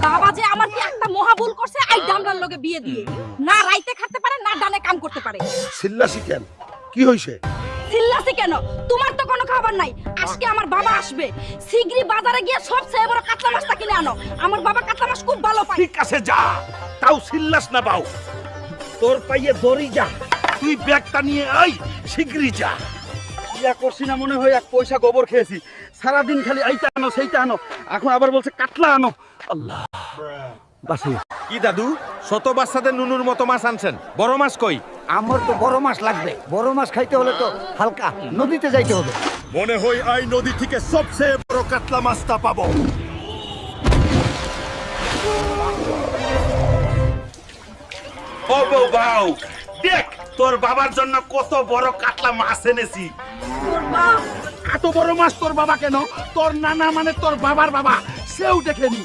বাবা যে আমার কি একটা মহাভুল করছে এই দামরার লগে বিয়ে দিয়ে না রাইতে খেতে পারে না ডানে কাম করতে পারে চিল্লাছি কেন কি হইছে চিল্লাছি কেন তোমার তো কোনো খবর নাই আজকে আমার বাবা আসবে শিগগিরই বাজারে গিয়ে সবচেয়ে বড় কাতলা মাছটা কিনে আনো আমার বাবা কাতলা মাছ খুব ভালো পায় ঠিক আছে যা তাও চিল্লাস না বাউ তোর পাইয়ে দড়ি যা তুই ব্যাগটা নিয়ে আই শিগগিরই যা ইয়া করছি না মনে হয় এক পয়সা গোবর খেয়েছি সারাদিন খালি এইটা আনো সেইটা আনো এখন আবার বলছে কাতলা আনো আল্লাহ বাসি কি দাদু শত বাচ্চাদের নুনুর মতো মাছ আনছেন বড় মাছ কই আমার তো বড় মাছ লাগবে বড় মাছ খাইতে হলে তো হালকা নদীতে যাইতে হবে মনে হয় এই নদী থেকে সবচেয়ে বড় কাতলা মাছটা পাবো ও বউ বাউ দেখ তোর বাবার জন্য কত বড় কাতলা মাছ এনেছি এত বড় মাছ তোর বাবা কেন তোর নানা মানে তোর বাবার বাবা সেও দেখেনি